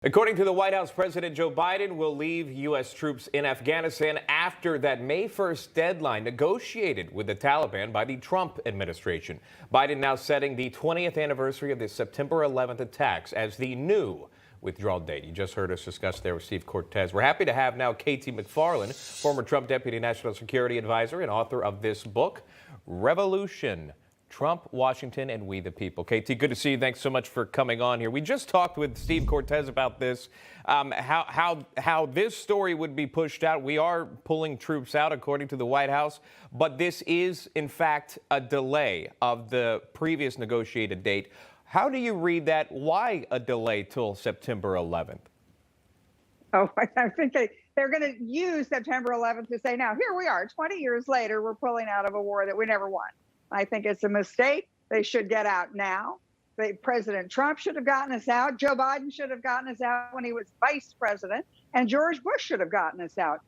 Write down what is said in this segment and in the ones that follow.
According to the White House, President Joe Biden will leave U.S. troops in Afghanistan after that May 1st deadline negotiated with the Taliban by the Trump administration. Biden now setting the 20th anniversary of the September 11th attacks as the new withdrawal date. You just heard us discuss there with Steve Cortez. We're happy to have now Katie McFarland, former Trump Deputy National Security Advisor and author of this book, Revolution: Trump, Washington, and We the People. KT, good to see you. Thanks so much for coming on here. We just talked with Steve Cortez about this, how this story would be pushed out. We are pulling troops out, according to the White House, but this is, in fact, a delay of the previous negotiated date. How do you read that? Why a delay till September 11th? Oh, I think they're going to use September 11th to say, now, here we are, 20 years later, we're pulling out of a war that we never won. I think it's a mistake. They should get out now. President Trump should have gotten us out. Joe Biden should have gotten us out when he was vice president. And George Bush should have gotten us out.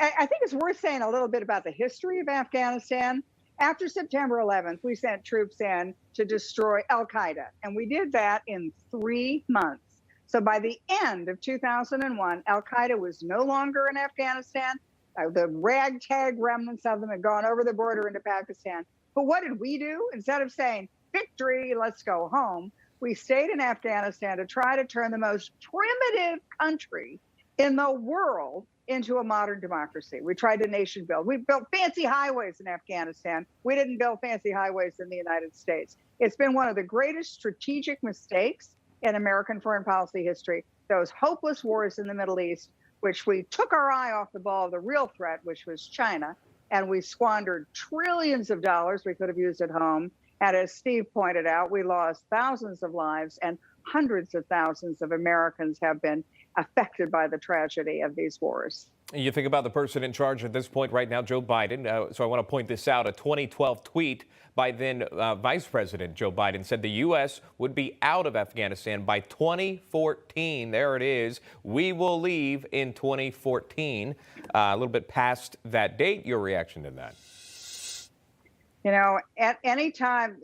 I think it's worth saying a little bit about the history of Afghanistan. After September 11th, we sent troops in to destroy al-Qaeda. And we did that in 3 months. So by the end of 2001, al-Qaeda was no longer in Afghanistan. The ragtag remnants of them had gone over the border into Pakistan. But what did we do? Instead of saying, victory, let's go home, we stayed in Afghanistan to try to turn the most primitive country in the world into a modern democracy. We tried to nation build. We built fancy highways in Afghanistan. We didn't build fancy highways in the United States. It's been one of the greatest strategic mistakes in American foreign policy history. Those hopeless wars in the Middle East, which we took our eye off the ball of the real threat, which was China, and we squandered trillions of dollars we could have used at home. And as Steve pointed out, we lost thousands of lives, and hundreds of thousands of Americans have been affected by the tragedy of these wars. You think about the person in charge at this point right now, Joe Biden. So I want to point this out. A 2012 tweet by then Vice President Joe Biden said the U.S. would be out of Afghanistan by 2014. There it is. We will leave in 2014. A little bit past that date. Your reaction to that? You know, at any time,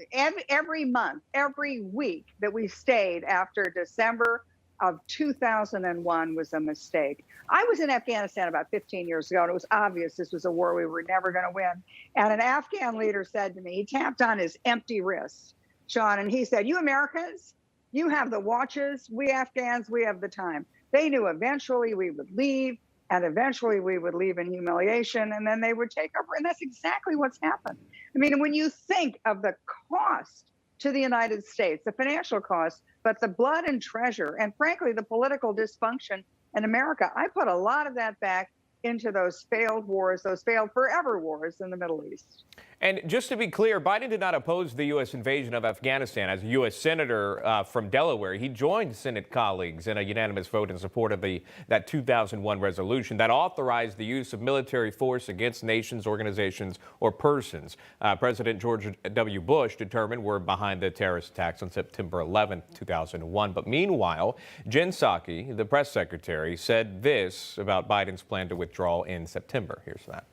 every month, every week that we stayed after December of 2001 was a mistake. I was in Afghanistan about 15 years ago, and it was obvious this was a war we were never going to win. And an Afghan leader said to me, he tapped on his empty wrist, Shaun, and he said, you Americans, you have the watches, we Afghans, we have the time. They knew eventually we would leave, and eventually we would leave in humiliation, and then they would take over. And that's exactly what's happened. I mean, when you think of the cost to the United States, the financial cost, but the blood and treasure, and frankly, the political dysfunction in America, I put a lot of that back into those failed wars, those failed forever wars in the Middle East. And just to be clear, Biden did not oppose the U.S. invasion of Afghanistan. As a U.S. Senator from Delaware, he joined Senate colleagues in a unanimous vote in support of that 2001 resolution that authorized the use of military force against nations, organizations, or persons. President George W. Bush determined were behind the terrorist attacks on September 11, 2001. But meanwhile, Jen Psaki, the press secretary, said this about Biden's plan to withdraw in September. Here's that.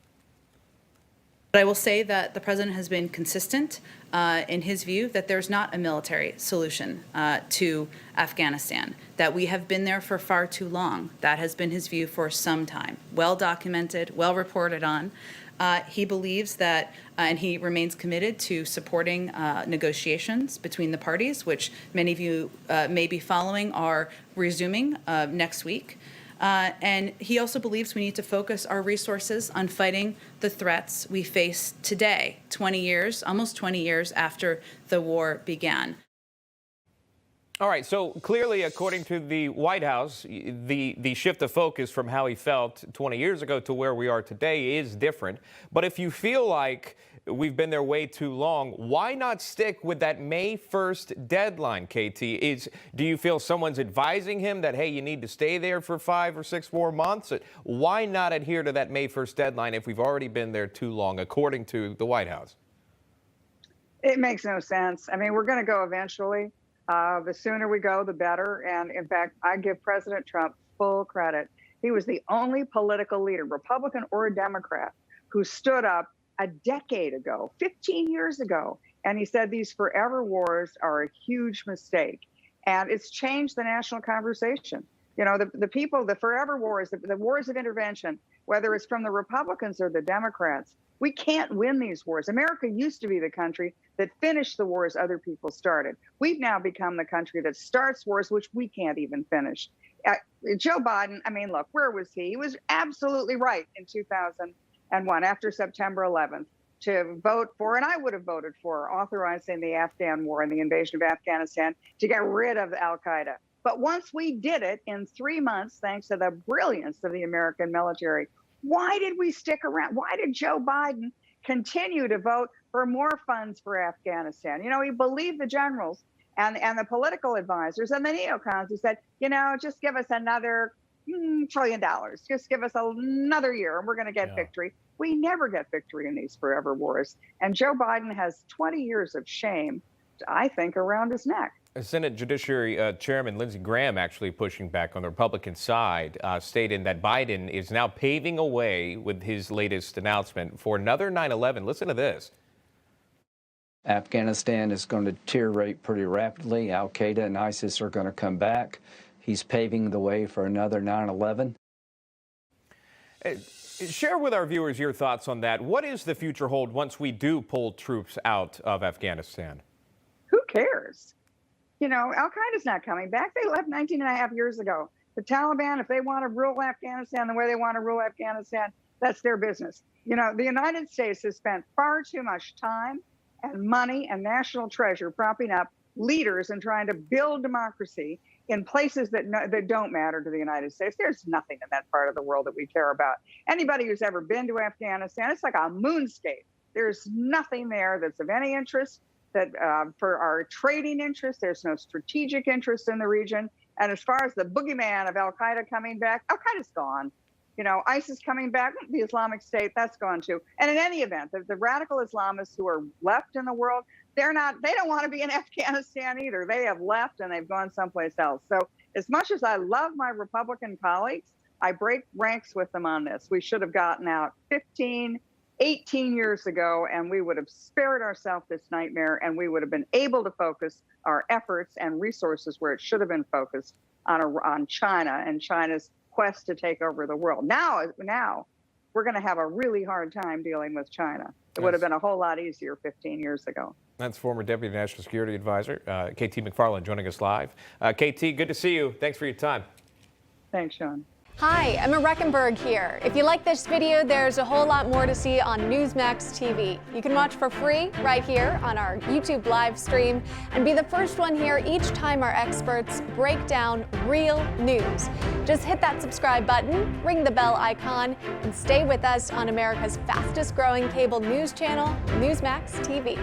But I will say that the president has been consistent in his view that there's not a military solution to Afghanistan, that we have been there for far too long. That has been his view for some time, well documented, well reported on. He believes that, and he remains committed to supporting negotiations between the parties, which many of you may be following, are resuming next week. And he also believes we need to focus our resources on fighting the threats we face today, 20 years, almost 20 years after the war began. All right, so clearly, according to the White House, the shift of focus from how he felt 20 years ago to where we are today is different. But if you feel like we've been there way too long, why not stick with that May 1st deadline, KT? Do you feel someone's advising him that, hey, you need to stay there for 5 or 6 more months? Why not adhere to that May 1st deadline if we've already been there too long, according to the White House? It makes no sense. I mean, we're going to go eventually. The sooner we go, the better. And in fact, I give President Trump full credit. He was the only political leader, Republican or Democrat, who stood up a decade ago, 15 years ago, and he said these forever wars are a huge mistake. And it's changed the national conversation. You know, the people, the forever wars, the wars of intervention, whether it's from the Republicans or the Democrats, we can't win these wars. America used to be the country that finished the wars other people started. We've now become the country that starts wars which we can't even finish. Joe Biden, I mean, look, where was he? He was absolutely right in 2001 after September 11th to vote for, and I would have voted for, authorizing the Afghan war and the invasion of Afghanistan to get rid of al-Qaeda. But once we did it in 3 months, thanks to the brilliance of the American military, why did we stick around? Why did Joe Biden continue to vote for more funds for Afghanistan? You know, he believed the generals and the political advisors and the neocons who said, you know, just give us another $1 trillion. Just give us another year and we're going to get victory. We never get victory in these forever wars. And Joe Biden has 20 years of shame, I think, around his neck. Senate Judiciary Chairman Lindsey Graham actually pushing back on the Republican side, stating that Biden is now paving a way with his latest announcement for another 9/11. Listen to this. Afghanistan is going to deteriorate pretty rapidly. Al-Qaeda and ISIS are going to come back. He's paving the way for another 9/11. Share with our viewers your thoughts on that. What is the future hold once we do pull troops out of Afghanistan? Who cares? You know, al-Qaeda's not coming back. They left 19 and a half years ago. The Taliban, if they want to rule Afghanistan the way they want to rule Afghanistan, that's their business. You know, the United States has spent far too much time and money and national treasure propping up leaders and trying to build democracy in places that don't matter to the United States. There's nothing in that part of the world that we care about. Anybody who's ever been to Afghanistan, it's like a moonscape. There's nothing there that's of any interest. That for our trading interests, there's no strategic interest in the region. And as far as the boogeyman of al-Qaeda coming back, al-Qaeda's gone. You know, ISIS coming back, the Islamic State, that's gone too. And in any event, the radical Islamists who are left in the world, they don't want to be in Afghanistan either. They have left and they've gone someplace else. So as much as I love my Republican colleagues, I break ranks with them on this. We should have gotten out 18 years ago, and we would have spared ourselves this nightmare, and we would have been able to focus our efforts and resources where it should have been focused on China and China's quest to take over the world. Now we're going to have a really hard time dealing with China. It would have been a whole lot easier 15 years ago. That's former Deputy National Security Advisor, KT McFarland, joining us live. KT, good to see you. Thanks for your time. Thanks, Shaun. Hi, Emma Reckenberg here. If you like this video, there's a whole lot more to see on Newsmax TV. You can watch for free right here on our YouTube live stream and be the first one here each time our experts break down real news. Just hit that subscribe button, ring the bell icon, and stay with us on America's fastest growing cable news channel, Newsmax TV.